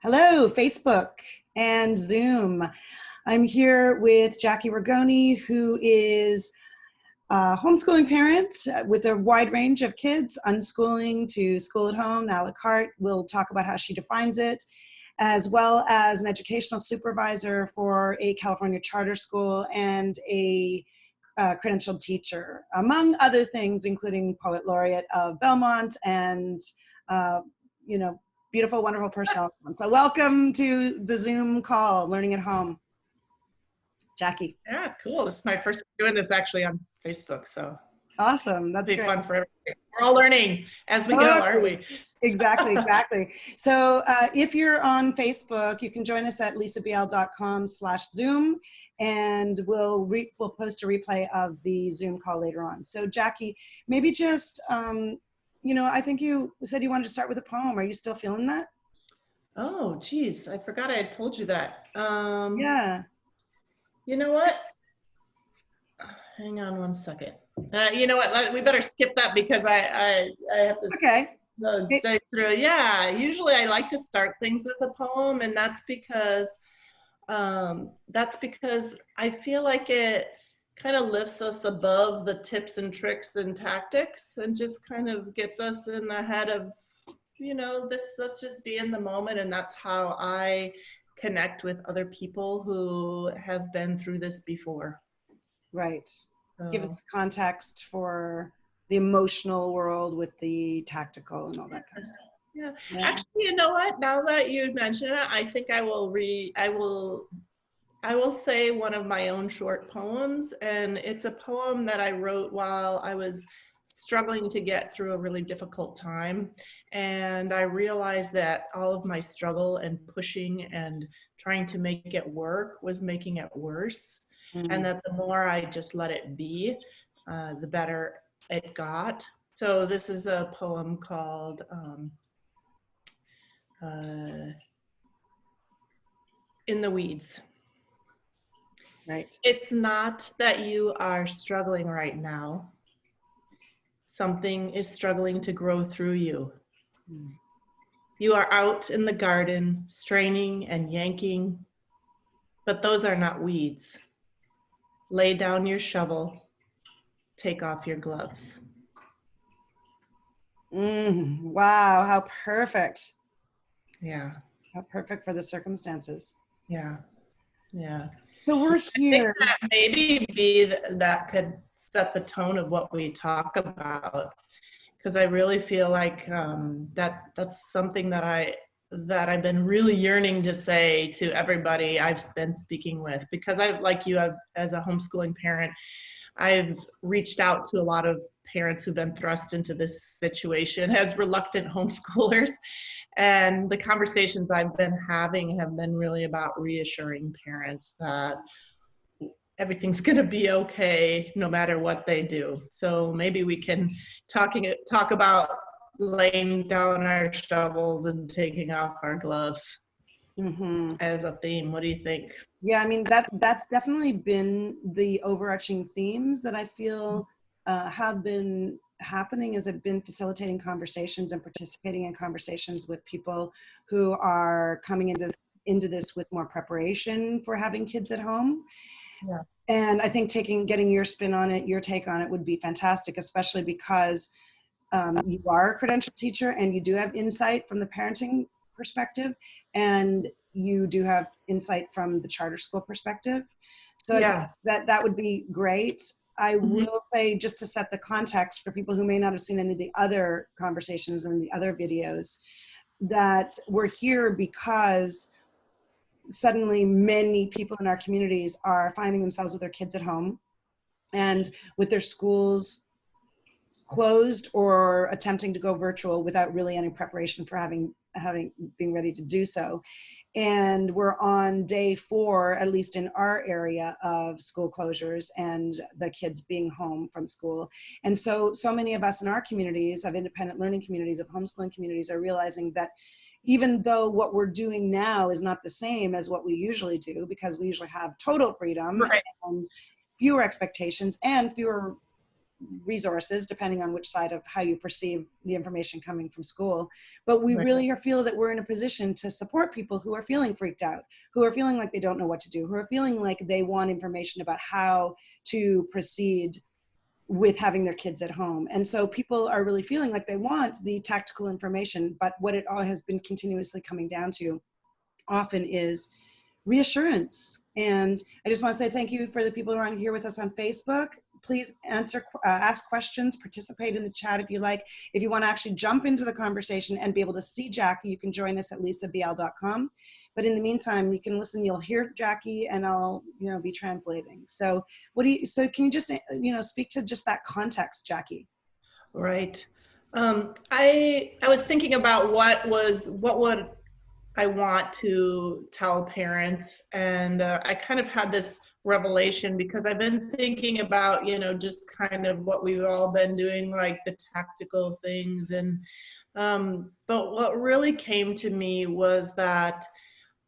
Hello, Facebook and Zoom. I'm here with Jacki Rigoni, who is a homeschooling parent with a wide range of kids, unschooling to school at home, a la carte. We'll talk about how she defines it, as well as an educational supervisor for a California charter school and a credentialed teacher, among other things, including poet laureate of Belmont and, beautiful, wonderful personality. So welcome to the Zoom call, Learning at Home. Jacki. Yeah, cool. This is my first time doing this actually on Facebook, so. Awesome, that's It'll be great. fun for everybody. We're all learning as we go, aren't we? Exactly. So if you're on Facebook, you can join us at lisabl.com/Zoom, and we'll post a replay of the Zoom call later on. So Jacki, maybe just, I think you said you wanted to start with a poem. Are you still feeling that? Oh, geez. I forgot I had told you that. Yeah. You know what? Hang on one second. You know what? We better skip that because I have to stay through. Yeah, usually I like to start things with a poem, and that's because I feel like it kind of lifts us above the tips and tricks and tactics and just kind of gets us in the head of, let's just be in the moment. And that's how I connect with other people who have been through this before. Right. Give us context for the emotional world with the tactical and all that kind of stuff. Yeah. Actually, you know what? Now that you mention it, I think I will say one of my own short poems, and it's a poem that I wrote while I was struggling to get through a really difficult time. And I realized that all of my struggle and pushing and trying to make it work was making it worse. And that the more I just let it be, the better it got. So this is a poem called In the Weeds. Right. It's not that you are struggling right now. Something is struggling to grow through you. You are out in the garden, straining and yanking, but those are not weeds. Lay down your shovel, take off your gloves. Wow, how perfect. Yeah. How perfect for the circumstances. Yeah. Yeah. So we're here. I think that could set the tone of what we talk about, because I really feel like that's something that I've been really yearning to say to everybody I've been speaking with, because as a homeschooling parent, I've reached out to a lot of parents who've been thrust into this situation as reluctant homeschoolers. And the conversations I've been having have been really about reassuring parents that everything's going to be okay no matter what they do. So maybe we can talk about laying down our shovels and taking off our gloves as a theme. What do you think? Yeah, I mean, that's definitely been the overarching themes that I feel have been happening as I've been facilitating conversations and participating in conversations with people who are coming into this with more preparation for having kids at home. Yeah. And I think getting your spin on it, your take on it would be fantastic, especially because you are a credentialed teacher and you do have insight from the parenting perspective, and you do have insight from the charter school perspective. So yeah. I think that would be great. I will say, just to set the context for people who may not have seen any of the other conversations and the other videos, that we're here because suddenly many people in our communities are finding themselves with their kids at home and with their schools closed or attempting to go virtual without really any preparation for being ready to do so. And we're on day 4, at least in our area, of school closures and the kids being home from school. And so many of us in our communities, of independent learning communities, of homeschooling communities, are realizing that even though what we're doing now is not the same as what we usually do, because we usually have total freedom and fewer expectations and fewer resources, depending on which side of how you perceive the information coming from school. But we Right. really feel that we're in a position to support people who are feeling freaked out, who are feeling like they don't know what to do, who are feeling like they want information about how to proceed with having their kids at home. And so people are really feeling like they want the tactical information, but what it all has been continuously coming down to often is reassurance. And I just want to say thank you for the people who are on here with us on Facebook. Please ask questions, participate in the chat if you like. If you want to actually jump into the conversation and be able to see Jacki, you can join us at lisabl.com. But in the meantime, you can listen, you'll hear Jacki, and I'll, be translating. So can you just, speak to just that context, Jacki? Right. I was thinking about what would I want to tell parents, and I kind of had this revelation because I've been thinking about, just kind of what we've all been doing, like the tactical things, and but what really came to me was that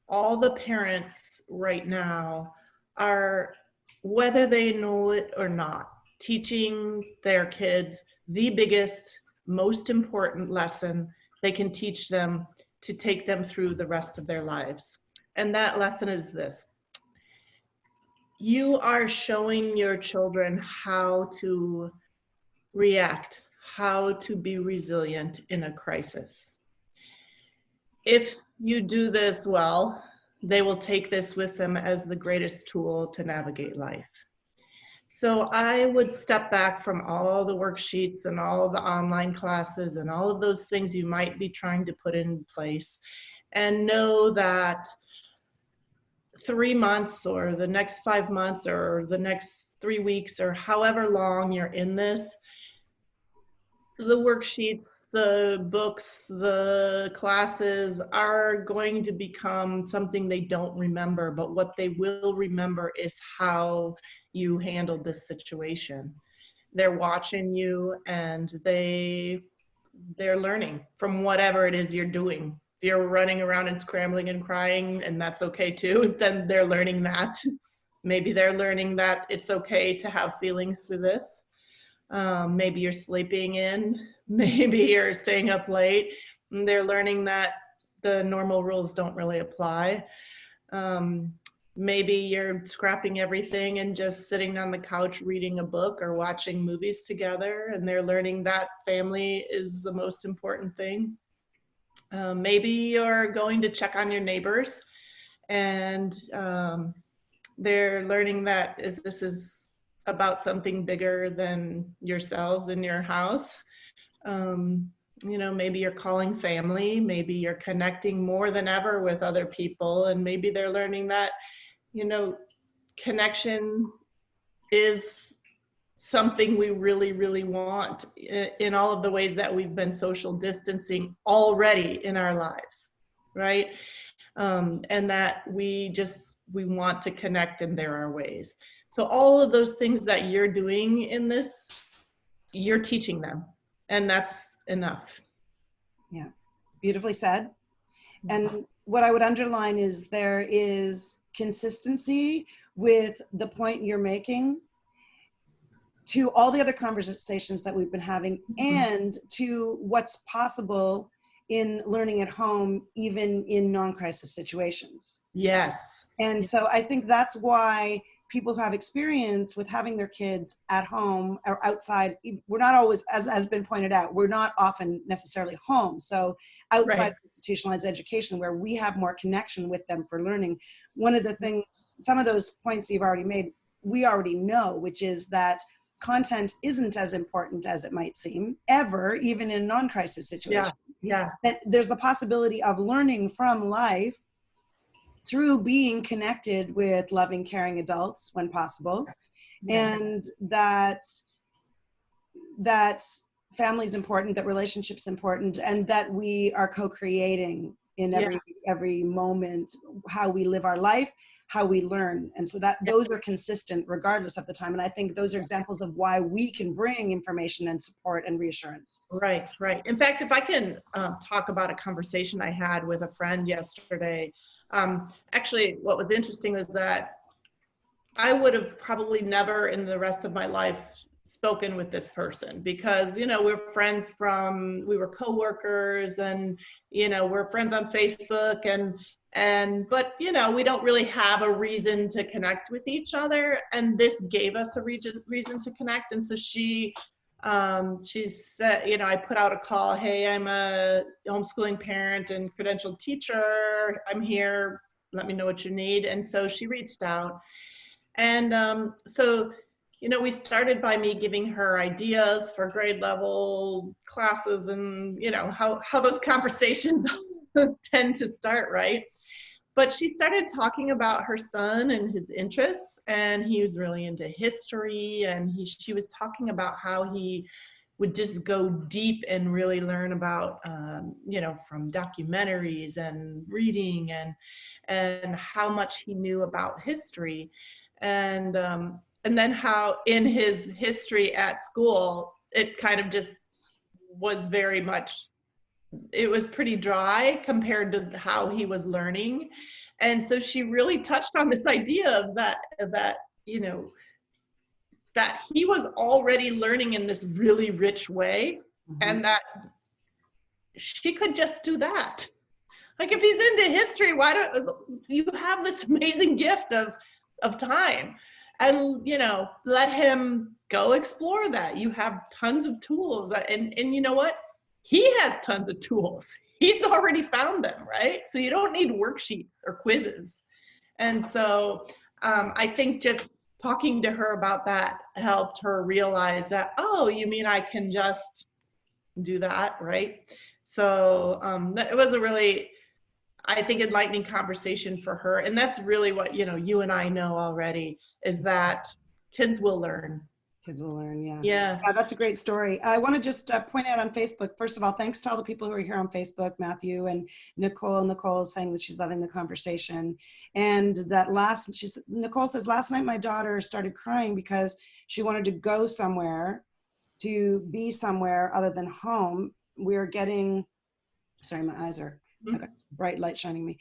all the parents right now are, whether they know it or not, teaching their kids the biggest, most important lesson they can teach them to take them through the rest of their lives. And that lesson is this: you are showing your children how to react, how to be resilient in a crisis. If you do this well, they will take this with them as the greatest tool to navigate life. So I would step back from all the worksheets and all the online classes and all of those things you might be trying to put in place, and know that 3 months or the next 5 months or the next 3 weeks or however long you're in this, the worksheets, the books, the classes are going to become something they don't remember, but what they will remember is how you handled this situation. They're watching you, and they're learning from whatever it is you're doing. If you're running around and scrambling and crying, and that's okay too, then they're learning that. Maybe they're learning that it's okay to have feelings through this. Maybe you're sleeping in, maybe you're staying up late, and they're learning that the normal rules don't really apply. Maybe you're scrapping everything and just sitting on the couch reading a book or watching movies together, and they're learning that family is the most important thing. Maybe you're going to check on your neighbors, and they're learning that this is about something bigger than yourselves in your house. Maybe you're calling family, maybe you're connecting more than ever with other people, and maybe they're learning that, connection is something we really, really want in all of the ways that we've been social distancing already in our lives, right? And that we want to connect, and there are ways. So all of those things that you're doing in this, you're teaching them, and that's enough. Yeah, beautifully said. And what I would underline is there is consistency with the point you're making to all the other conversations that we've been having, and to what's possible in learning at home, even in non-crisis situations. Yes. And so I think that's why people who have experience with having their kids at home or outside, we're not always, as has been pointed out, we're not often necessarily home. So outside Right. of institutionalized education, where we have more connection with them for learning, one of the things, some of those points you've already made, we already know, which is that content isn't as important as it might seem, ever, even in a non-crisis situation. Yeah. That there's the possibility of learning from life through being connected with loving, caring adults when possible, and that family's important, that relationship's important, and that we are co-creating in every moment how we live our life, how we learn. And so that those are consistent regardless of the time. And I think those are examples of why we can bring information and support and reassurance. Right. In fact, if I can talk about a conversation I had with a friend yesterday, actually what was interesting was that I would have probably never in the rest of my life spoken with this person, because, you know, we were coworkers, and, you know, we're friends on Facebook, but, you know, we don't really have a reason to connect with each other. And this gave us a reason to connect. And so she said, you know, I put out a call, hey, I'm a homeschooling parent and credentialed teacher. I'm here. Let me know what you need. And so she reached out. And so, you know, we started by me giving her ideas for grade level classes, and, you know, how those conversations tend to start, right? But she started talking about her son and his interests, and he was really into history, and she was talking about how he would just go deep and really learn about, you know, from documentaries and reading, and how much he knew about history. And then how in his history at school, it kind of just was very much, it was pretty dry compared to how he was learning. And so she really touched on this idea of that, you know, that he was already learning in this really rich way, and that she could just do that. Like, if he's into history, why don't you have this amazing gift of time, and, you know, let him go explore that. You have tons of tools, and you know what? He has tons of tools. He's already found them, right? So you don't need worksheets or quizzes. And so I think just talking to her about that helped her realize that, oh, you mean I can just do that, right? So it was a really, I think, enlightening conversation for her. And that's really what, you know, you and I know already, is that kids will learn. Kids will learn, yeah. Yeah. That's a great story. I want to just point out on Facebook, first of all, thanks to all the people who are here on Facebook, Matthew and Nicole. Nicole is saying that she's loving the conversation. And that Nicole says, last night my daughter started crying because she wanted to go somewhere, to be somewhere other than home. We're getting, sorry, my eyes are, I got bright light shining me.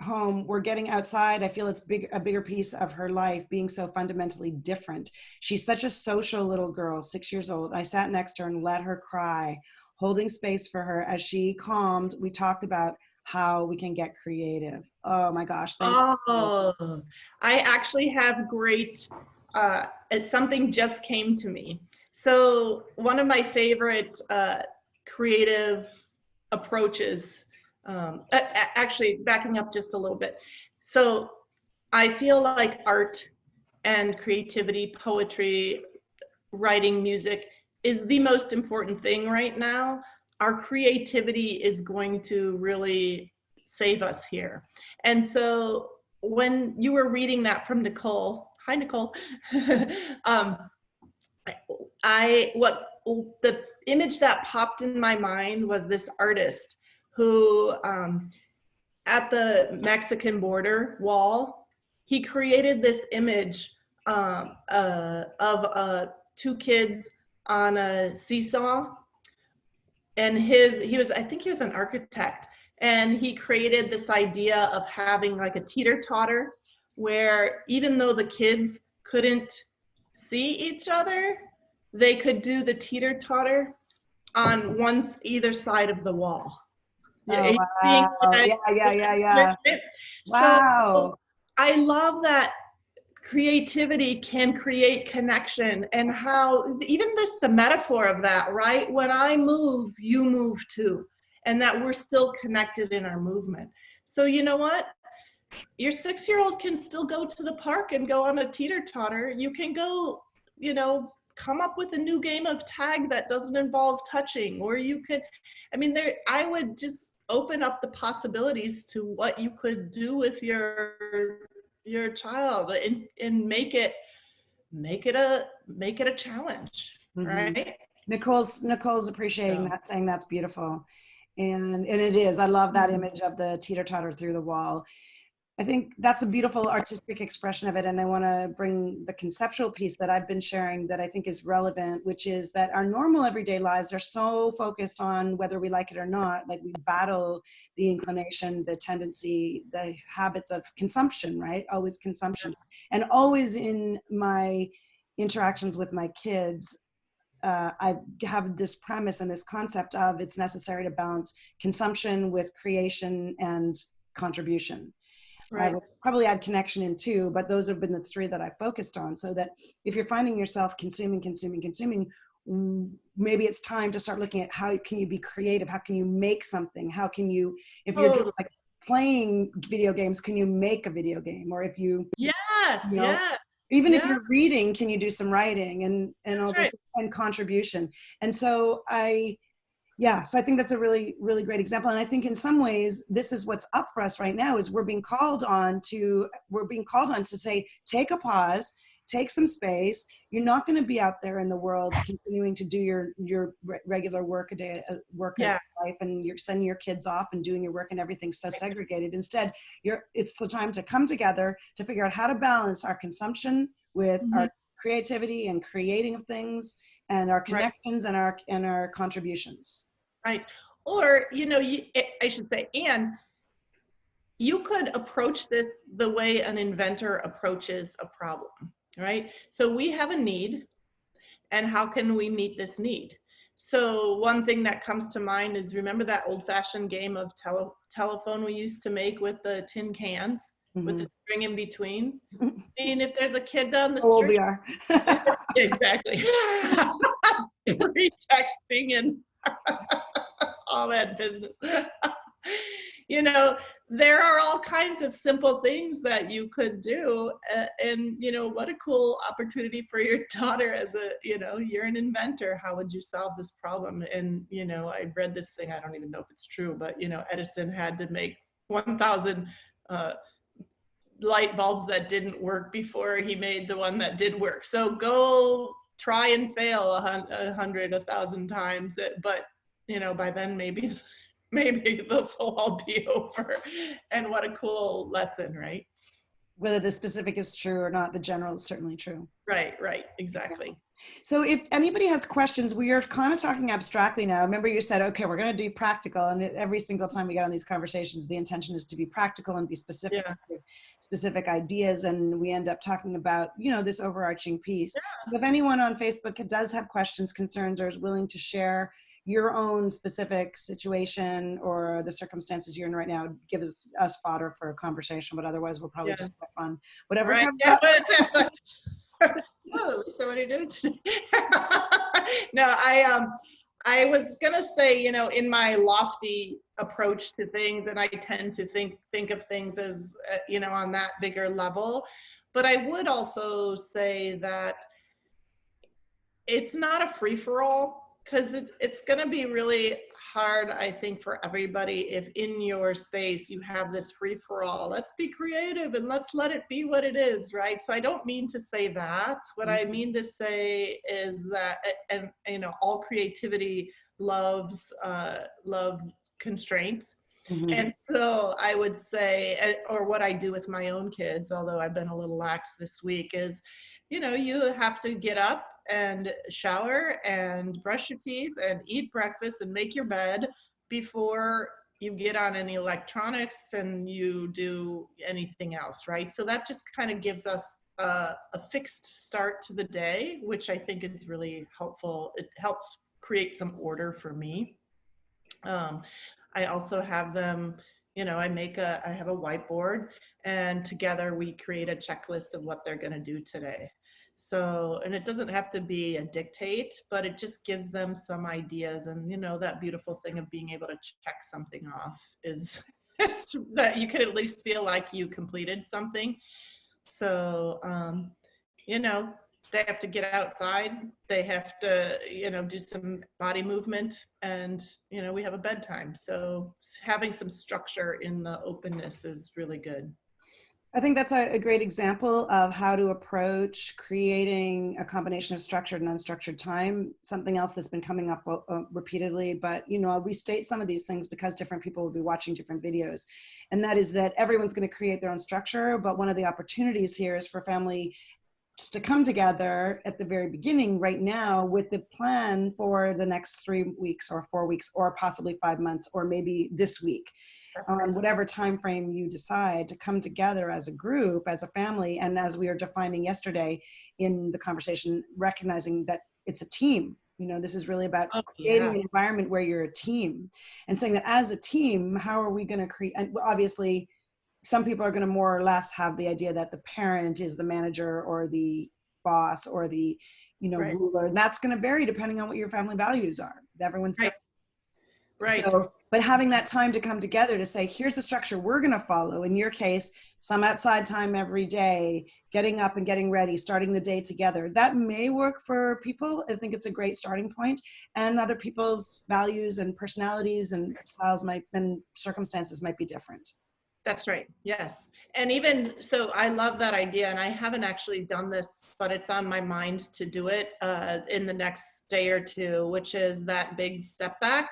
Home, we're getting outside. I feel it's a bigger piece of her life, being so fundamentally different. She's such a social little girl, 6 years old. I sat next to her and let her cry, holding space for her. As she calmed, we talked about how we can get creative. Oh my gosh, thanks. Oh, I actually have great, something just came to me. So one of my favorite creative approaches, actually backing up just a little bit. So I feel like art and creativity, poetry, writing, music is the most important thing right now. Our creativity is going to really save us here. And so when you were reading that from Nicole, hi Nicole, the image that popped in my mind was this artist who, at the Mexican border wall, he created this image of two kids on a seesaw. And I think he was an architect, and he created this idea of having like a teeter-totter, where even though the kids couldn't see each other, they could do the teeter-totter on either side of the wall. Oh, wow. Yeah. Wow. So I love that creativity can create connection, and how even just the metaphor of that, right? When I move, you move too, and that we're still connected in our movement. So you know what? Your 6-year-old can still go to the park and go on a teeter-totter. You can go, you know, come up with a new game of tag that doesn't involve touching, or you could, I mean, I would just open up the possibilities to what you could do with your child, and make it a challenge, right? Nicole's appreciating that, saying that's beautiful. And it is. I love that image of the teeter-totter through the wall. I think that's a beautiful artistic expression of it. And I want to bring the conceptual piece that I've been sharing that I think is relevant, which is that our normal everyday lives are so focused on whether we like it or not. Like, we battle the inclination, the tendency, the habits of consumption, right? Always consumption. And always in my interactions with my kids, I have this premise and this concept of it's necessary to balance consumption with creation and contribution. I Right. would probably add connection in too, but those have been the three that I focused on. So that if you're finding yourself consuming, maybe it's time to start looking at how can you be creative? How can you make something? How can you, if you're just Totally. like playing video games, can you make a video game? Or if you, Yes. you know, Yeah. even if Yeah. you're reading, can you do some writing and all That's those right. and contribution? And so so I think that's a really, really great example. And I think in some ways, this is what's up for us right now is we're being called on to say, take a pause, take some space. You're not going to be out there in the world continuing to do your regular work a day, work as Yeah. life, and you're sending your kids off and doing your work and everything's so segregated. Instead, it's the time to come together to figure out how to balance our consumption with Mhm. our creativity and creating of things and our Right. connections and our contributions. Right. Or, I should say, and you could approach this the way an inventor approaches a problem, right? So we have a need, and how can we meet this need? So one thing that comes to mind is, remember that old-fashioned game of telephone we used to make with the tin cans with the string in between? I mean, if there's a kid down the How old street, we are. exactly, pre-texting and all that business. There are all kinds of simple things that you could do. And what a cool opportunity for your daughter you're an inventor. How would you solve this problem? And, I read this thing, I don't even know if it's true, but, Edison had to make 1,000 light bulbs that didn't work before he made the one that did work. So go try and fail 1,000 times. But, by then maybe this will all be over. And what a cool lesson, right? Whether the specific is true or not, the general is certainly true. Right, exactly. So if anybody has questions, we are kind of talking abstractly now. Remember you said, okay, we're going to do practical. And every single time we get on these conversations, the intention is to be practical and be specific, specific ideas. And we end up talking about, this overarching piece. If anyone on Facebook does have questions, concerns, or is willing to share your own specific situation or the circumstances you're in right now, give us fodder for a conversation, but otherwise we'll probably just have fun. Whatever right. comes Yeah, up. Oh, Lisa, what are you doing today? No, I was gonna say, in my lofty approach to things, and I tend to think of things as, on that bigger level, but I would also say that it's not a free-for-all, because it's going to be really hard, I think, for everybody if in your space you have this free-for-all. Let's be creative and let's let it be what it is, right? So I don't mean to say that. What I mean to say is that, and all creativity loves constraints. And so I would say, or what I do with my own kids, although I've been a little lax this week, is, you have to get up and shower and brush your teeth and eat breakfast and make your bed before you get on any electronics and you do anything else, right? So that just kind of gives us a fixed start to the day, which I think is really helpful. It helps create some order for me. I also have them, I have a whiteboard, and together we create a checklist of what they're going to do today. So, and it doesn't have to be a dictate, but it just gives them some ideas. And, that beautiful thing of being able to check something off is that you could at least feel like you completed something. So, they have to get outside. They have to, do some body movement, and, we have a bedtime. So having some structure in the openness is really good. I think that's a great example of how to approach creating a combination of structured and unstructured time. Something else that's been coming up repeatedly, but I'll restate some of these things because different people will be watching different videos. And that is that everyone's going to create their own structure, but one of the opportunities here is for family just to come together at the very beginning right now with the plan for the next 3 weeks or 4 weeks or possibly 5 months or maybe this week, whatever time frame you decide, to come together as a group, as a family, and as we were defining yesterday in the conversation, recognizing that it's a team. This is really about creating an environment where you're a team, and saying that as a team, how are we going to create? And obviously, some people are going to more or less have the idea that the parent is the manager or the boss or the, ruler. And that's going to vary depending on what your family values are. Everyone's different. Right. So, but having that time to come together to say, here's the structure we're going to follow. In your case, some outside time every day, getting up and getting ready, starting the day together. That may work for people. I think it's a great starting point. And other people's values and personalities and styles and circumstances might be different. That's right. Yes. And even so, I love that idea. And I haven't actually done this, but it's on my mind to do it in the next day or two, which is that big step back.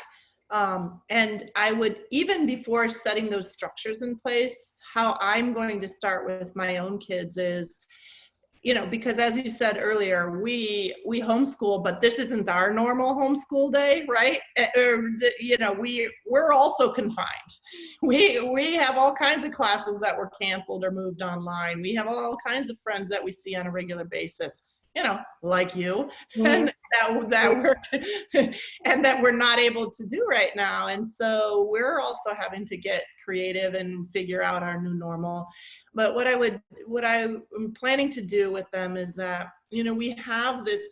And I would, even before setting those structures in place, how I'm going to start with my own kids is, because as you said earlier, we homeschool, but this isn't our normal homeschool day, right? We're also confined. We have all kinds of classes that were canceled or moved online. We have all kinds of friends that we see on a regular basis, like you, and that we're not able to do right now. And so we're also having to get creative and figure out our new normal. But what I'm planning to do with them is that, we have this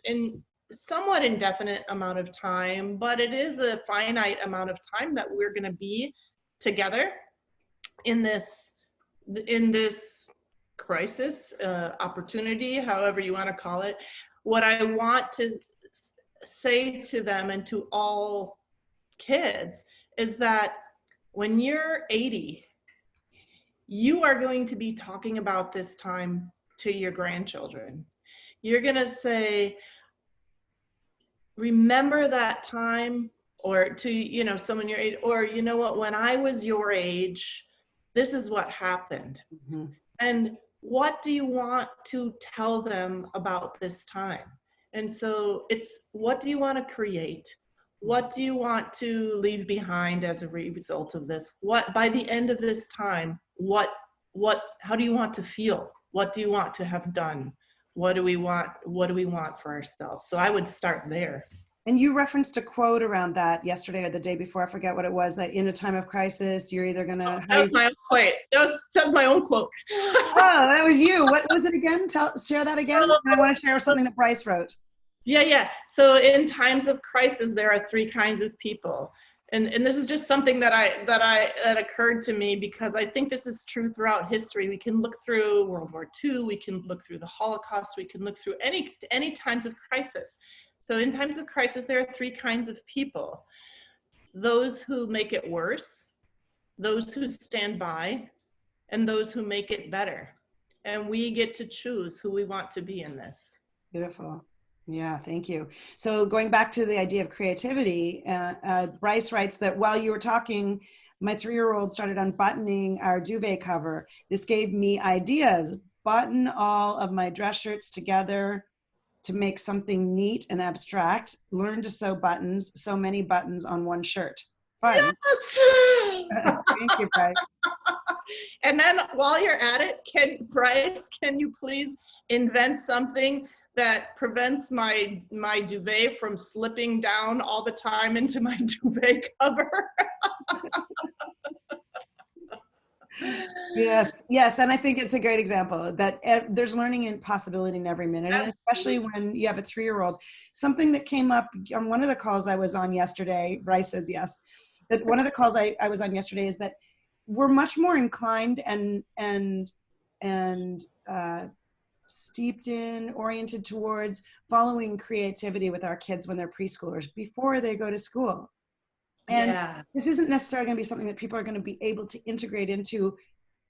somewhat indefinite amount of time, but it is a finite amount of time that we're going to be together in this crisis, opportunity, however you want to call it. What I want to say to them and to all kids is that when you're 80, you are going to be talking about this time to your grandchildren. You're going to say, remember that time, or to, someone your age, or what, when I was your age, this is what happened. Mm-hmm. And what do you want to tell them about this time? And so it's, what do you want to create? What do you want to leave behind as a result of this? What, by the end of this time, how do you want to feel? What do you want to have done? What do we want for ourselves? So I would start there. And you referenced a quote around that yesterday or the day before, I forget what it was, that in a time of crisis, you're either going to... That was my own quote. That was my own quote. Oh, that was you. What was it again? Share that again. I want to share something that Bryce wrote. Yeah. So in times of crisis, there are 3 kinds of people. And this is just something that occurred to me, because I think this is true throughout history. We can look through World War II, we can look through the Holocaust, we can look through any times of crisis. So in times of crisis, there are 3 kinds of people: those who make it worse, those who stand by, and those who make it better. And we get to choose who we want to be in this. Beautiful. Yeah, thank you. So going back to the idea of creativity, Bryce writes that while you were talking, my 3-year-old started unbuttoning our duvet cover. This gave me ideas. Button all of my dress shirts together to make something neat and abstract. Learn to sew buttons, so many buttons on one shirt. Fun. Yes! Thank you, Bryce. And then while you're at it, Bryce, can you please invent something that prevents my duvet from slipping down all the time into my duvet cover? Yes. And I think it's a great example that there's learning and possibility in every minute, and especially when you have a 3-year-old. Something that came up on one of the calls I was on yesterday, Bryce says yes, that one of the calls I was on yesterday is that we're much more inclined and steeped in, oriented towards following creativity with our kids when they're preschoolers before they go to school. And this isn't necessarily going to be something that people are going to be able to integrate into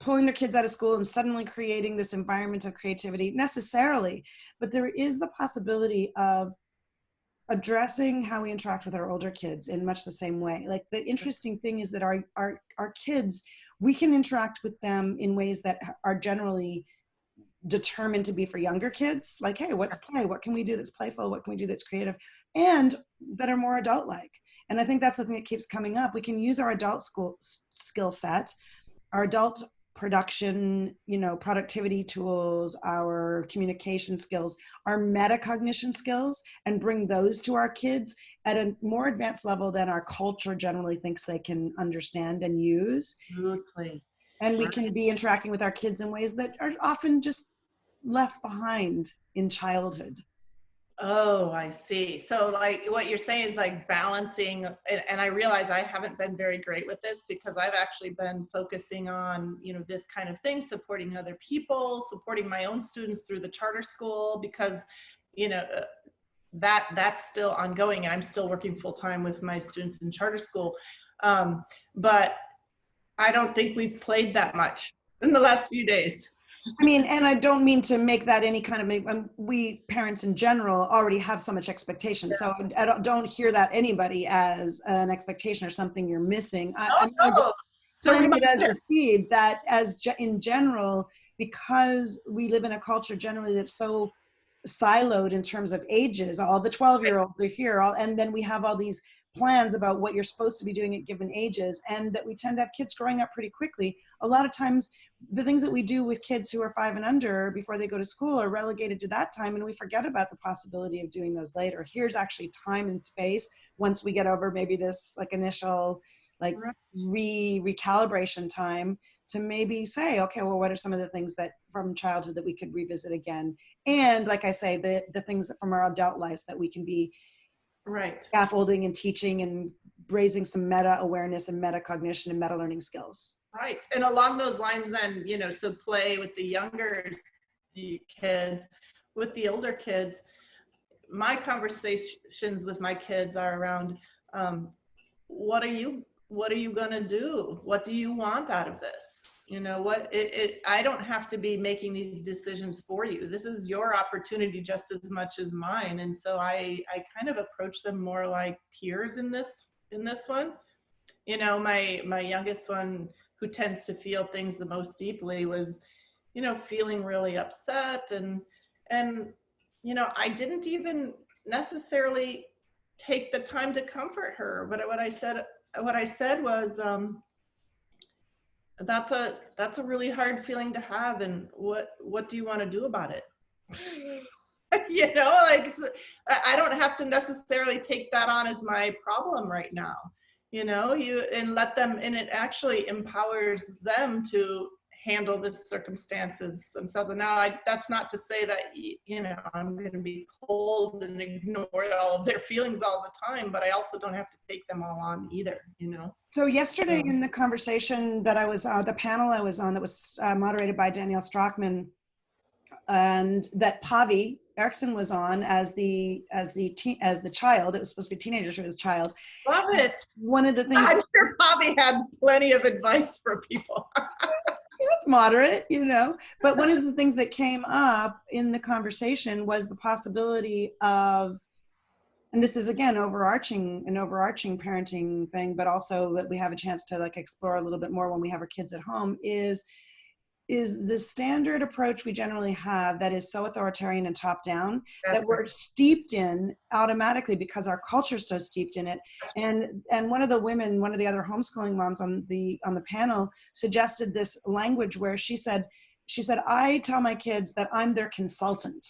pulling their kids out of school and suddenly creating this environment of creativity necessarily. But there is the possibility of addressing how we interact with our older kids in much the same way. Like, the interesting thing is that our kids, we can interact with them in ways that are generally determined to be for younger kids. Like, hey, what's play? What can we do that's playful? What can we do that's creative? And that are more adult-like. And I think that's the thing that keeps coming up. We can use our adult skill set, our adult production, productivity tools, our communication skills, our metacognition skills, and bring those to our kids at a more advanced level than our culture generally thinks they can understand and use. Absolutely. And we can be interacting with our kids in ways that are often just left behind in childhood. Oh, I see. So like what you're saying is like balancing, and I realize I haven't been very great with this because I've actually been focusing on, this kind of thing, supporting other people, supporting my own students through the charter school, because, that's still ongoing, and I'm still working full time with my students in charter school. But I don't think we've played that much in the last few days. I mean, and I don't mean to make that any kind of, we parents in general already have so much expectation. Yeah. So I don't hear that anybody as an expectation or something you're missing. I'm planting it as a seed that in general, because we live in a culture generally that's so siloed in terms of ages, all the 12-year-olds are here, and then we have all these plans about what you're supposed to be doing at given ages, and that we tend to have kids growing up pretty quickly. A lot of times the things that we do with kids who are 5 and under before they go to school are relegated to that time, and we forget about the possibility of doing those later. Here's actually time and space once we get over maybe this like initial like recalibration time to maybe say, okay, well, what are some of the things that from childhood that we could revisit again? And like I say, the things that from our adult lives that we can be scaffolding and teaching and raising some meta awareness and metacognition and meta learning skills. Right. And along those lines then, so play with the younger kids, with the older kids. My conversations with my kids are around, what are you going to do? What do you want out of this? I don't have to be making these decisions for you. This is your opportunity just as much as mine. And so I kind of approach them more like peers in this one. My youngest one, who tends to feel things the most deeply, was, feeling really upset. And I didn't even necessarily take the time to comfort her. But what I said was, that's a really hard feeling to have. And what do you want to do about it? I don't have to necessarily take that on as my problem right now. And let them, and it actually empowers them to handle the circumstances themselves. And now that's not to say that, I'm going to be cold and ignore all of their feelings all the time, but I also don't have to take them all on either, So yesterday in the conversation that I was, the panel I was on that was moderated by Danielle Strockman, and that Pavi Erickson was on as the child. It was supposed to be teenager. She was a child. Love it. One of the things I'm sure Pavi had plenty of advice for people. She was moderate, but one of the things that came up in the conversation was the possibility of, and this is again an overarching parenting thing, but also that we have a chance to like explore a little bit more when we have our kids at home, is the standard approach we generally have that is so authoritarian and top down that we're steeped in automatically because our culture is so steeped in it. And one of the other homeschooling moms on the panel suggested this language where she said, I tell my kids that I'm their consultant.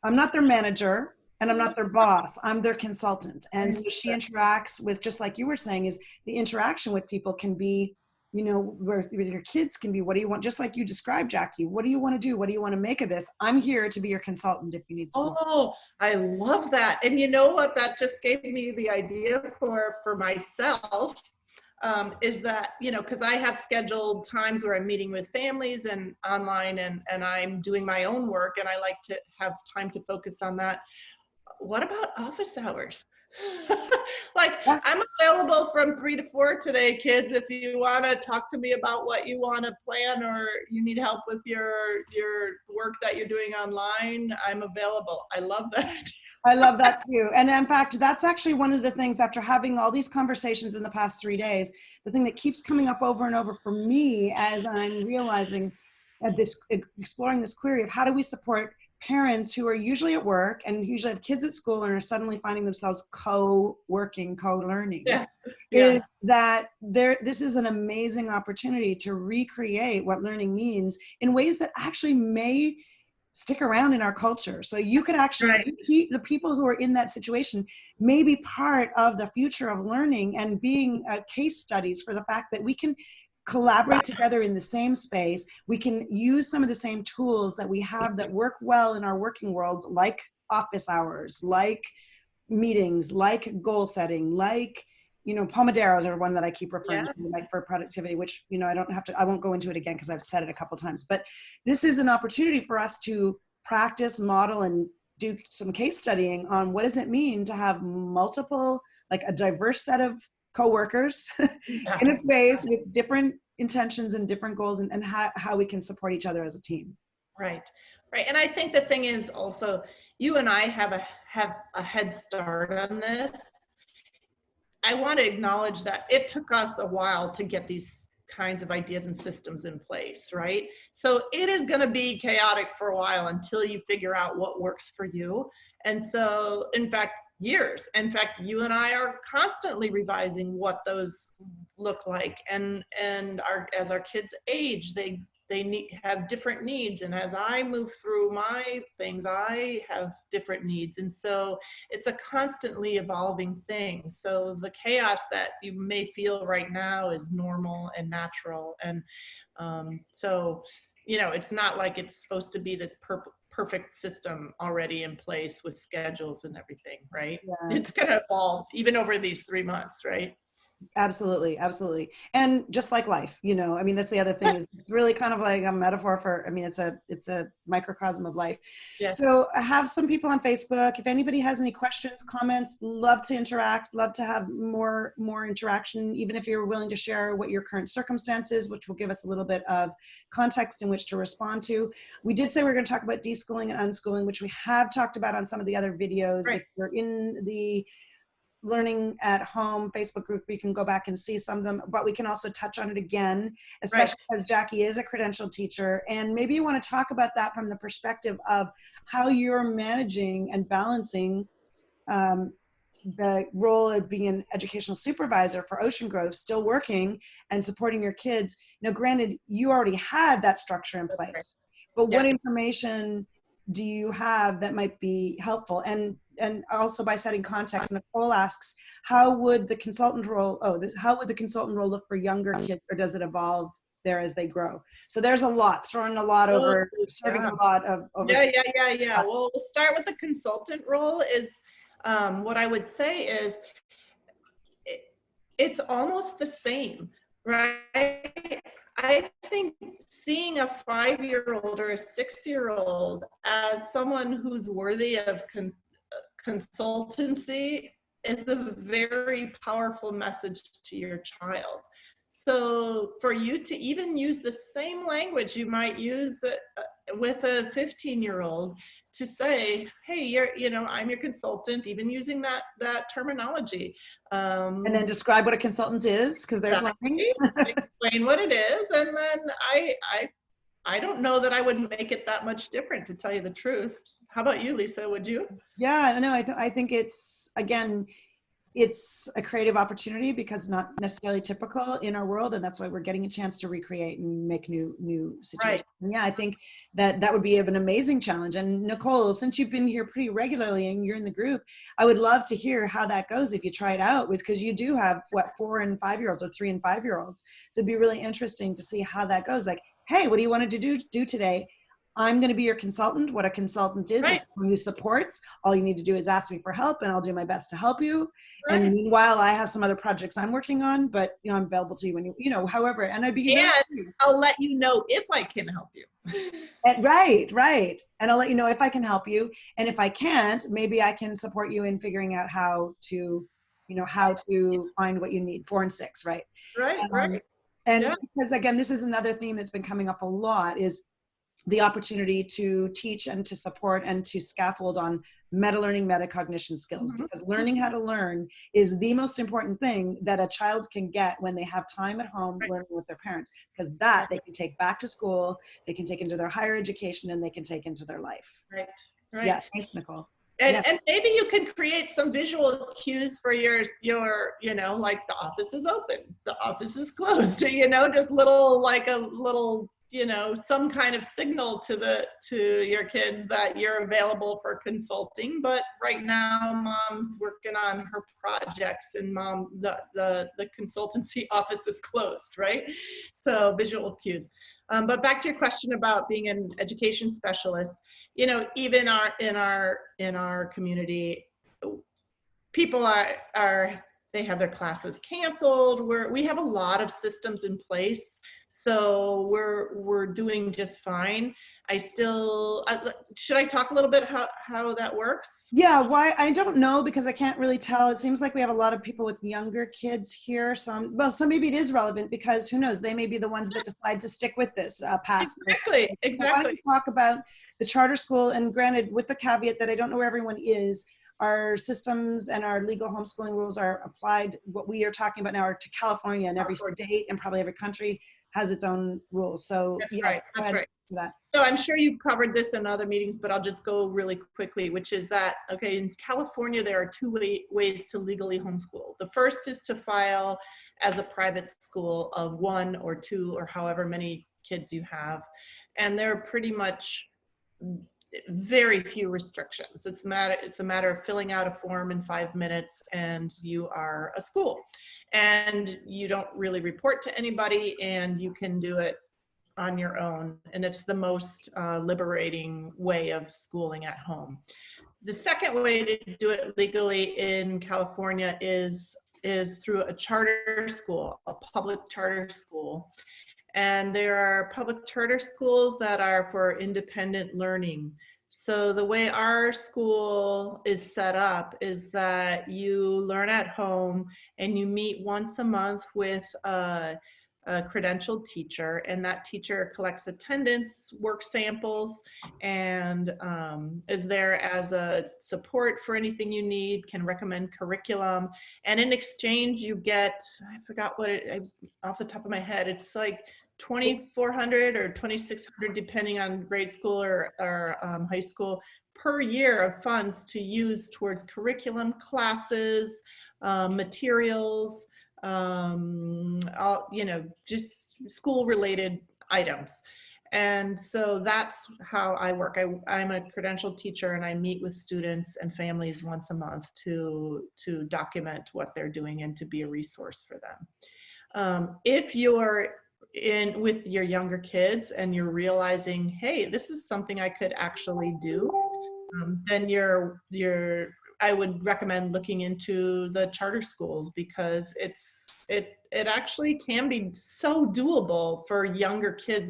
I'm not their manager and I'm not their boss. I'm their consultant. And so she interacts with, just like you were saying, is the interaction with people can be, where your kids can be, what do you want? Just like you described, Jackie, what do you want to do? What do you want to make of this? I'm here to be your consultant if you need support. Oh, I love that. And you know what? That just gave me the idea for myself, is that, because I have scheduled times where I'm meeting with families and online and I'm doing my own work and I like to have time to focus on that. What about office hours? I'm available from 3 to 4 today, kids. If you want to talk to me about what you want to plan or you need help with your work that you're doing online, I'm available. I love that. I love that too. And in fact, that's actually one of the things, after having all these conversations in the past 3 days, the thing that keeps coming up over and over for me as I'm realizing at this, exploring this query of how do we support parents who are usually at work and usually have kids at school and are suddenly finding themselves co-working, co-learning. Yeah. Is that this is an amazing opportunity to recreate what learning means in ways that actually may stick around in our culture. So you could actually, the people who are in that situation may be part of the future of learning and being case studies for the fact that we can collaborate together in the same space. We can use some of the same tools that we have that work well in our working worlds, like office hours, like meetings, like goal setting, like, you know, Pomodoros are one that I keep referring to, like for productivity, which, you know, I won't go into it again because I've said it a couple times, but this is an opportunity for us to practice, model, and do some case studying on what does it mean to have multiple, like a diverse set of coworkers in a space with different intentions and different goals, and how we can support each other as a team. Right. And I think the thing is also, you and I have a head start on this. I want to acknowledge that it took us a while to get these kinds of ideas and systems in place, right? So it is going to be chaotic for a while until you figure out what works for you. And so, in fact, years. In fact, you and I are constantly revising what those look like. And as our kids age, they have different needs, and as I move through my things, I have different needs, and so it's a constantly evolving thing. So the chaos that you may feel right now is normal and natural, and so, you know, it's not like it's supposed to be this perfect system already in place with schedules and everything, right? It's going to evolve even over these 3 months, right? Absolutely. Absolutely. And just like life, you know, I mean, that's the other thing, is it's really kind of like a metaphor for, I mean, it's a microcosm of life. So I have some people on Facebook. If anybody has any questions, comments, love to interact, love to have more interaction, even if you're willing to share what your current circumstances, which will give us a little bit of context in which to respond to. We did say we we're going to talk about deschooling and unschooling, which we have talked about on some of the other videos. If you're in the Learning at Home Facebook group, we can go back and see some of them, but we can also touch on it again, especially because Jacki is a credentialed teacher. And maybe you want to talk about that from the perspective of how you're managing and balancing the role of being an educational supervisor for Ocean Grove, still working and supporting your kids. Now, granted, you already had that structure in place, but what information do you have that might be helpful? And also, by setting context, Nicole asks, how would the consultant role look for younger kids, or does it evolve there as they grow? So there's a lot, throwing a lot over, serving a lot of over. Well, we'll start with the consultant role. Is what I would say is it's almost the same, right? I think seeing a 5-year-old or a 6-year-old as someone who's worthy of consultancy is a very powerful message to your child. So for you to even use the same language you might use with a 15-year-old to say, hey, I'm your consultant, even using that terminology. And then describe what a consultant is, because there's learning. Explain what it is, and then I don't know that I wouldn't make it that much different, to tell you the truth. How about you, Lisa? Would you? Yeah, I don't know. I think it's, again, it's a creative opportunity because not necessarily typical in our world, and that's why we're getting a chance to recreate and make new situations. And yeah, I think that would be an amazing challenge. And Nicole, since you've been here pretty regularly and you're in the group, I would love to hear how that goes if you try it out, because you do have 4 and 5-year-olds or 3 and 5-year-olds. So it'd be really interesting to see how that goes. Like, hey, what do you want to do today? I'm going to be your consultant. What a consultant is someone who supports. All you need to do is ask me for help, and I'll do my best to help you. And meanwhile, I have some other projects I'm working on, but I'm available to you when however. And I'd be I'll let you know if I can help you. Right. And I'll let you know if I can help you, and if I can't, maybe I can support you in figuring out how to find what you need. 4 and 6, right. And because again, this is another theme that's been coming up a lot, is the opportunity to teach and to support and to scaffold on meta-learning, metacognition skills, because learning how to learn is the most important thing that a child can get when they have time at home learning with their parents, because that they can take back to school, they can take into their higher education, and they can take into their life. Right, right. Yeah, thanks, Nicole. And maybe you can create some visual cues for your, you know, like the office is open, the office is closed, you know, just like a little, you know, some kind of signal to your kids that you're available for consulting. But right now, mom's working on her projects, and the consultancy office is closed, right? So visual cues. But back to your question about being an education specialist, you know, even in our community, people they have their classes canceled. We have a lot of systems in place, so we're doing just fine. Should I talk a little bit how that works? Yeah, why? I don't know, because I can't really tell. It seems like we have a lot of people with younger kids here. So maybe it is relevant, because who knows? They may be the ones that decide to stick with this past. Exactly. So why don't we talk about the charter school? And granted, with the caveat that I don't know where everyone is, our systems and our legal homeschooling rules are applied. What we are talking about now are to California, and every state and probably every country has its own rules. So yes, go ahead to that. So I'm sure you've covered this in other meetings, but I'll just go really quickly, which is that, okay, in California, there are two ways to legally homeschool. The first is to file as a private school of 1 or 2 or however many kids you have. And they're pretty much very few restrictions. It's a matter of filling out a form in 5 minutes and you are a school. And you don't really report to anybody, and you can do it on your own. And it's the most liberating way of schooling at home. The second way to do it legally in California is through a charter school, a public charter school. And there are public charter schools that are for independent learning. So the way our school is set up is that you learn at home and you meet once a month with a credentialed teacher, and that teacher collects attendance, work samples, and is there as a support for anything you need, can recommend curriculum. And in exchange, you get, I forgot off the top of my head, it's like $2,400 or $2,600, depending on grade school or high school, per year of funds to use towards curriculum, classes, materials, just school-related items. And so that's how I work. I'm a credentialed teacher, and I meet with students and families once a month to document what they're doing and to be a resource for them. If you're with your younger kids and you're realizing, hey, this is something I could actually do, then I would recommend looking into the charter schools, because it actually can be so doable for younger kids.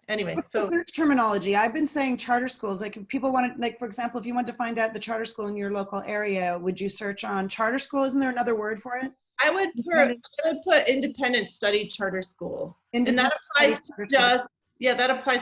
Anyway, what's the search terminology? I've been saying charter schools. Like, if people want to, like, for example, if you want to find out the charter school in your local area, would you search on charter school? Isn't there another word for it? I would put independent study charter school. And that applies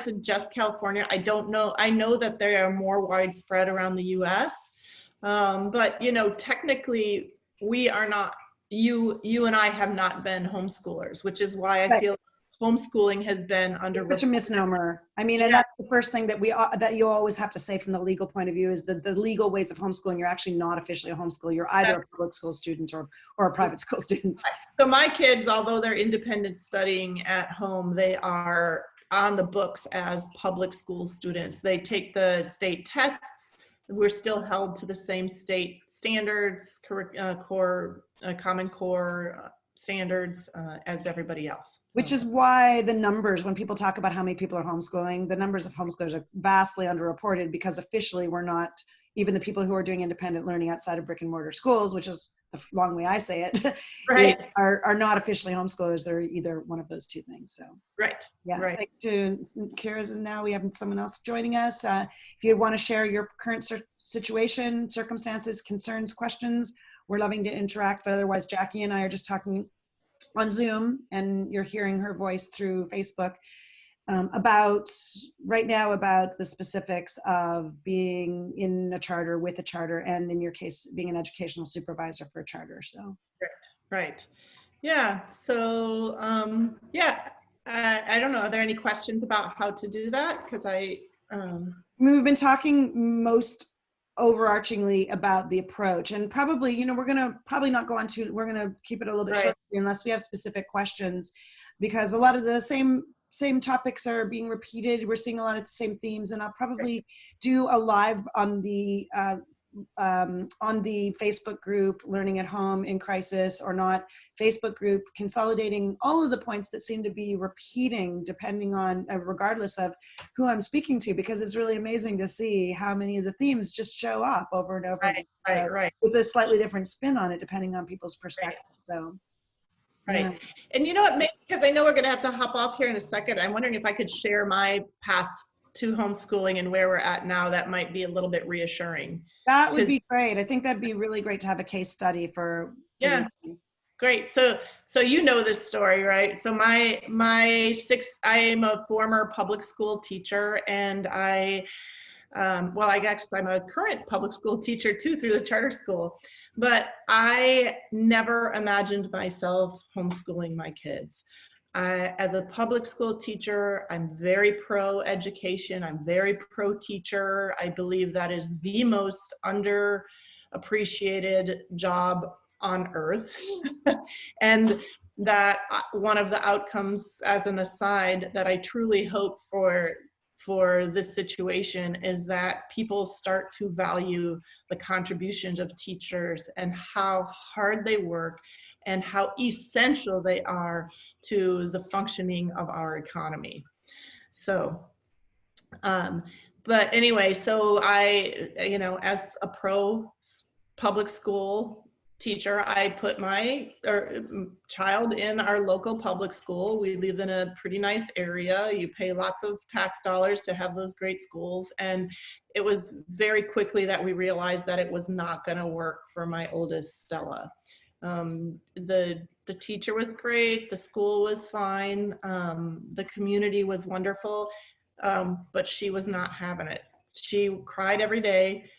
to just California. I don't know. I know that they are more widespread around the US. But, you know, technically we are not, you and I have not been homeschoolers, which is why I feel homeschooling has been under such a misnomer. I mean, and that's the first thing that that you always have to say from the legal point of view, is that the legal ways of homeschooling, you're actually not officially a homeschooler. You're either a public school student or a private school student. So my kids, although they're independent studying at home, they are on the books as public school students. They take the state tests. We're still held to the same state standards, Common Core standards as everybody else. Which is why the numbers, when people talk about how many people are homeschooling, the numbers of homeschoolers are vastly underreported, because officially we're not, even the people who are doing independent learning outside of brick and mortar schools, which is the long way I say it, right, are not officially homeschoolers. They're either one of those two things. So right, yeah, right. Like Kira's is now, we have someone else joining us. If you want to share your current situation, circumstances, concerns, questions, we're loving to interact. But otherwise, Jackie and I are just talking on Zoom, and you're hearing her voice through Facebook. about right now about the specifics of being in a charter with a charter, and in your case, being an educational supervisor for a charter. So, Right. Yeah. So, yeah, I don't know. Are there any questions about how to do that? Because we've been talking most overarchingly about the approach, and probably, we're going to probably not go on to, we're going to keep it a little bit short unless we have specific questions, because a lot of the same topics are being repeated. We're seeing a lot of the same themes, and I'll probably do a live on the Facebook group, Learning at Home in Crisis or Not Facebook group, consolidating all of the points that seem to be repeating depending on, regardless of who I'm speaking to, because it's really amazing to see how many of the themes just show up over and over again. Right. With a slightly different spin on it, depending on people's perspective. So. Right. Yeah. And you know what, because I know we're going to have to hop off here in a second, I'm wondering if I could share my path to homeschooling and where we're at now. That might be a little bit reassuring. That would be great. I think that'd be really great to have a case study for yeah. Great. So you know this story, right? So I am a former public school teacher, and I guess I'm a current public school teacher too through the charter school, but I never imagined myself homeschooling my kids. As a public school teacher, I'm very pro education. I'm very pro teacher. I believe that is the most underappreciated job on earth. And that one of the outcomes, as an aside, that I truly hope for this situation is that people start to value the contributions of teachers and how hard they work and how essential they are to the functioning of our economy. So, but anyway, so I, as a pro public school teacher, I put my child in our local public school. We live in a pretty nice area. You pay lots of tax dollars to have those great schools. And it was very quickly that we realized that it was not going to work for my oldest, Stella. The teacher was great. The school was fine. The community was wonderful. But she was not having it. She cried every day.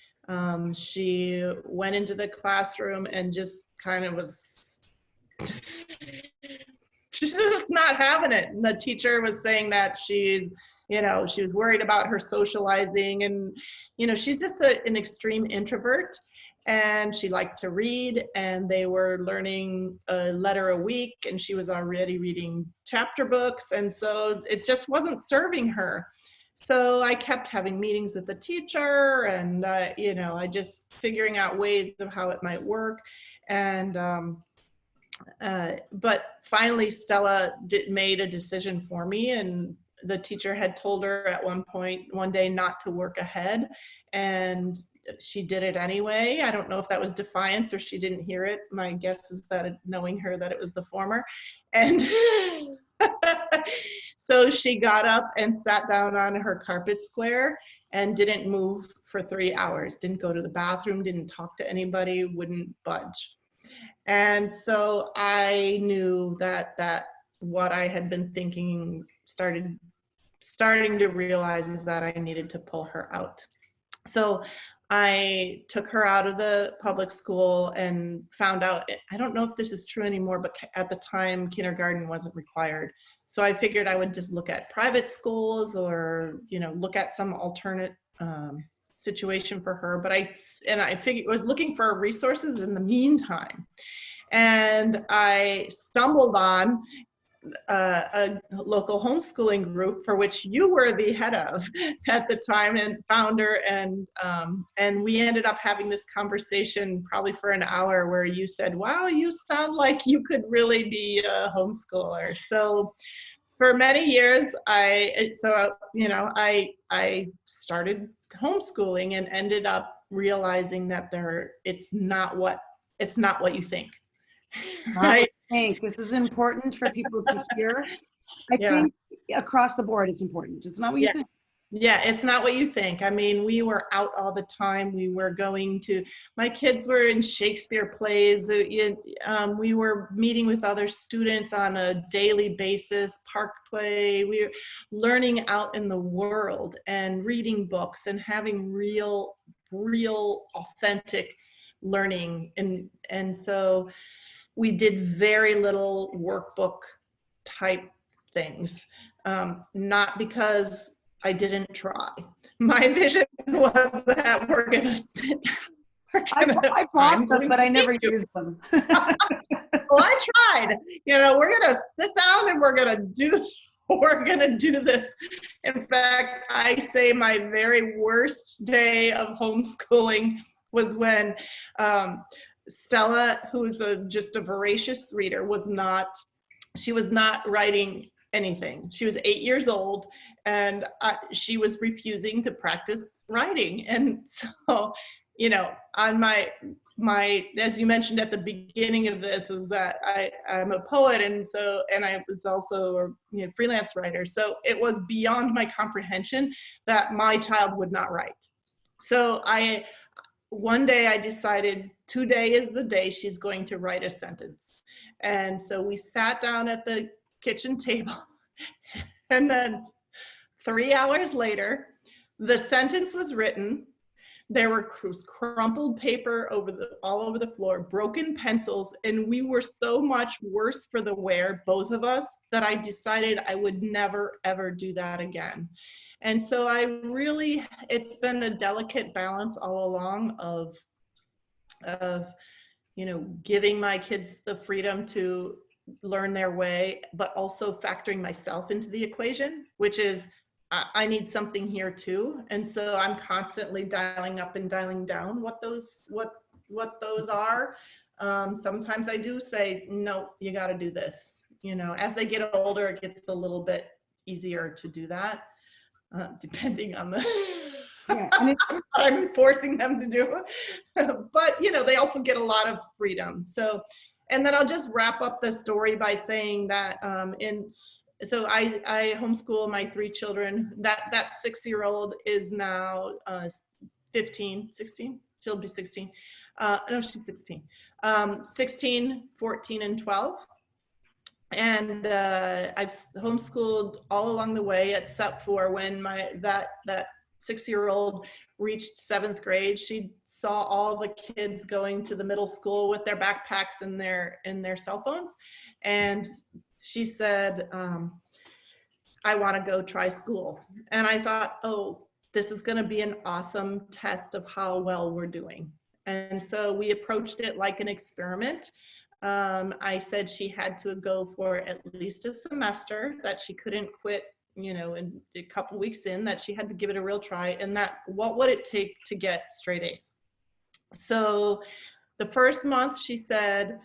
She went into the classroom and just kind of was, she's just not having it. And the teacher was saying that she was worried about her socializing, and, she's just an extreme introvert, and she liked to read, and they were learning a letter a week, and she was already reading chapter books. And so it just wasn't serving her. So I kept having meetings with the teacher, and, I just figuring out ways of how it might work. And, but finally Stella made a decision for me, and the teacher had told her at one day not to work ahead, and she did it anyway. I don't know if that was defiance or she didn't hear it. My guess is that, knowing her, that it was the former. And so she got up and sat down on her carpet square and didn't move for 3 hours, didn't go to the bathroom, didn't talk to anybody, wouldn't budge. And so I knew that what I had been thinking, starting to realize, is that I needed to pull her out. So I took her out of the public school and found out, I don't know if this is true anymore, but at the time kindergarten wasn't required. So I figured I would just look at private schools, or, look at some alternate situation for her. But I figured, was looking for resources in the meantime. And I stumbled on a local homeschooling group, for which you were the head of at the time and founder, and we ended up having this conversation probably for an hour, where you said, wow, you sound like you could really be a homeschooler. So for many years I started homeschooling and ended up realizing that it's not what you think. Right? I think this is important for people to hear. I think across the board it's important. It's not what you think. Yeah, it's not what you think. I mean, we were out all the time. We were going to, my kids were in Shakespeare plays. We were meeting with other students on a daily basis, park play. We were learning out in the world and reading books and having real, authentic learning. And so we did very little workbook type things, not because I didn't try. My vision was that we're gonna sit. I bought them, but I never used them. Well, I tried. We're gonna sit down and we're gonna do this. In fact, I say my very worst day of homeschooling was when Stella, who is just a voracious reader, was not writing anything. She was 8 years old, and she was refusing to practice writing. And so, on my, as you mentioned at the beginning of this, is that I'm a poet, and I was also a freelance writer. So it was beyond my comprehension that my child would not write. So one day I decided today is the day she's going to write a sentence. And so we sat down at the kitchen table, and then 3 hours later, the sentence was written. There was crumpled paper all over the floor, broken pencils, and we were so much worse for the wear, both of us, that I decided I would never, ever do that again. And so it's been a delicate balance all along of giving my kids the freedom to learn their way, but also factoring myself into the equation, which is I need something here too. And so I'm constantly dialing up and dialing down what those are. Sometimes I do say, no, you got to do this. As they get older, it gets a little bit easier to do that, depending on the yeah, I'm forcing them to do. But they also get a lot of freedom. So, and then I'll just wrap up the story by saying that so I homeschool my 3 children. That 6-year-old is now 16. She'll be 16. No, she's 16. 16, 14, and 12. And I've homeschooled all along the way, except for when that 6-year-old reached 7th grade. She saw all the kids going to the middle school with their backpacks and their cell phones, and she said, I want to go try school. And I thought, oh, this is going to be an awesome test of how well we're doing. And so we approached it like an experiment. I said she had to go for at least a semester, that she couldn't quit, in a couple weeks in, that she had to give it a real try, and that what would it take to get straight A's. So the first month she said,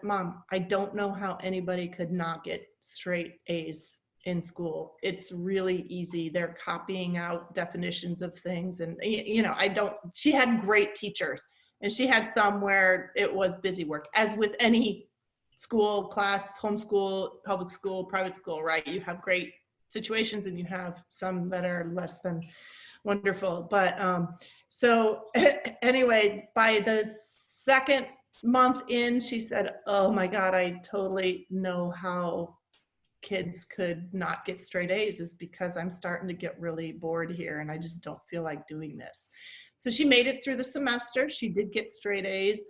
Mom, I don't know how anybody could not get straight A's in school. It's really easy. They're copying out definitions of things. And, she had great teachers, and she had some where it was busy work, as with any school, class, homeschool, public school, private school, right? You have great situations and you have some that are less than wonderful. But so anyway, by the second month in, she said, oh my God, I totally know how kids could not get straight A's, is because I'm starting to get really bored here and I just don't feel like doing this. So she made it through the semester. She did get straight A's.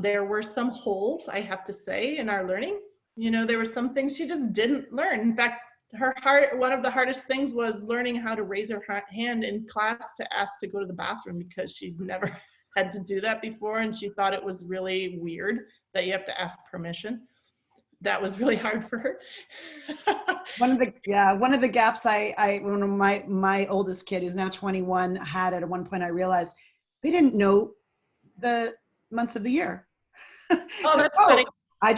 There were some holes, I have to say, in our learning. There were some things she just didn't learn. In fact, one of the hardest things was learning how to raise her hand in class to ask to go to the bathroom, because she's never had to do that before, and she thought it was really weird that you have to ask permission. That was really hard for her. One of the gaps when my oldest kid, who's now 21, had at one point, I realized they didn't know the months of the year. Oh, that's funny. I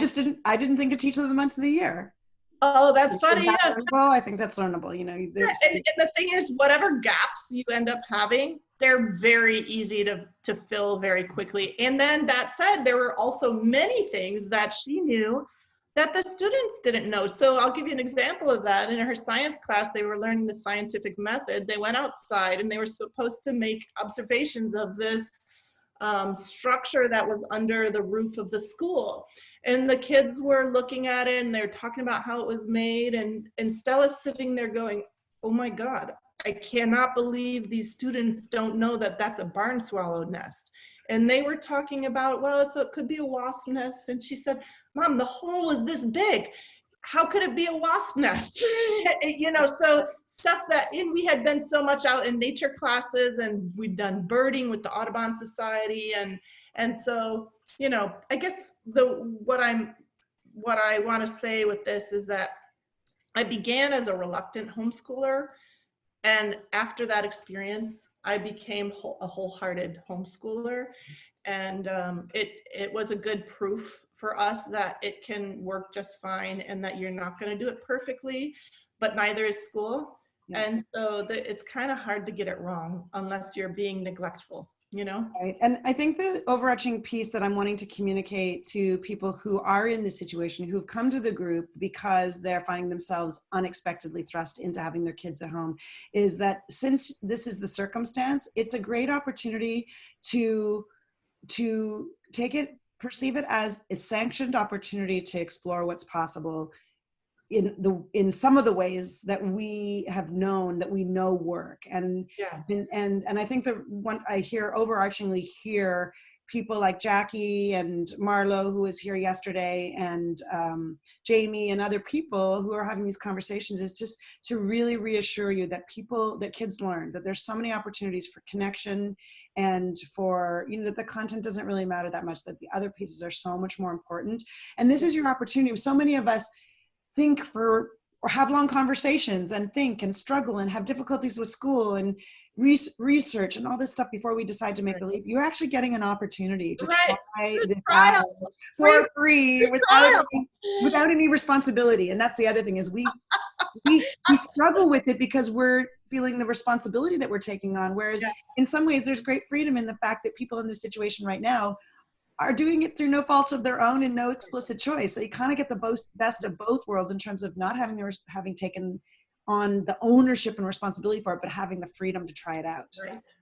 didn't think to teach them the months of the year. Oh, that's funny. Yeah. Well, I think that's learnable. And the thing is, whatever gaps you end up having, they're very easy to fill very quickly. And then that said, there were also many things that she knew that the students didn't know. So I'll give you an example of that. In her science class, they were learning the scientific method. They went outside and they were supposed to make observations of this structure that was under the roof of the school. And the kids were looking at it and they're talking about how it was made. And Stella's sitting there going, oh my God, I cannot believe these students don't know that that's a barn swallow nest. And they were talking about, well, it could be a wasp nest. And she said, Mom, the hole is this big. How could it be a wasp nest? You know, so stuff that we had been so much out in nature classes, and we'd done birding with the Audubon Society. And so, you know, I guess what I want to say with this is that I began as a reluctant homeschooler. And after that experience, I became a wholehearted homeschooler. And it was a good proof for us that it can work just fine and that you're not going to do it perfectly, but neither is school. Yeah. And so it's kind of hard to get it wrong unless you're being neglectful, you know? Right. And I think the overarching piece that I'm wanting to communicate to people who are in this situation, who've come to the group because they're finding themselves unexpectedly thrust into having their kids at home, is that since this is the circumstance, it's a great opportunity to perceive it as a sanctioned opportunity to explore what's possible in some of the ways that we have known that we know work. And yeah. and I think the one I hear overarchingly here, people like Jacki and Marlo, who was here yesterday, and Jamie and other people who are having these conversations, is just to really reassure you that kids learn, that there's so many opportunities for connection, and for, you know, that the content doesn't really matter that much, that the other pieces are so much more important. And this is your opportunity. So many of us or have long conversations and think and struggle and have difficulties with school and research and all this stuff before we decide to make the leap. You're actually getting an opportunity to try this out for free without any responsibility. And that's the other thing, is we struggle with it because we're feeling the responsibility that we're taking on. Whereas in some ways there's great freedom in the fact that people in this situation right now are doing it through no fault of their own and no explicit choice. So you kind of get the best of both worlds in terms of not having taken on the ownership and responsibility for it, but having the freedom to try it out.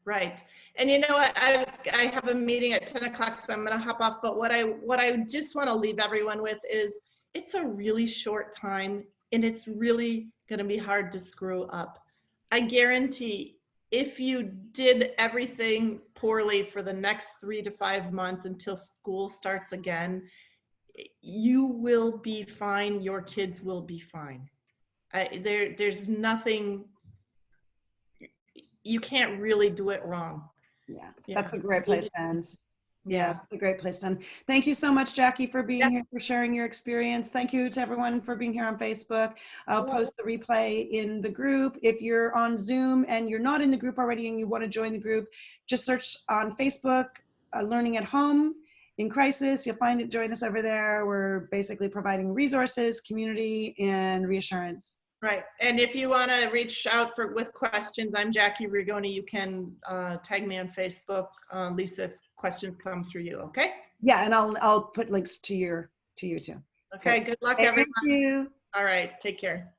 Right. And you know what, I have a meeting at 10 o'clock, so I'm going to hop off. But what I just want to leave everyone with is, it's a really short time and it's really going to be hard to screw up. I guarantee if you did everything poorly for the next 3 to 5 months until school starts again, you will be fine. Your kids will be fine. There's nothing, you can't really do it wrong. Yeah, that's a great place to end. Yeah, that's a great place to end. Thank you so much, Jacki, for being here, for sharing your experience. Thank you to everyone for being here on Facebook. I'll post the replay in the group. If you're on Zoom and you're not in the group already and you want to join the group, just search on Facebook, Learning at Home in Crisis. You'll find it. Join us over there. We're basically providing resources, community, and reassurance. Right. And if you want to reach out with questions, I'm Jacki Rigoni. You can tag me on Facebook, Lisa, if questions come through you. Okay. Yeah, and I'll put links to you too. Okay. Good luck, everyone. Thank you. All right. Take care.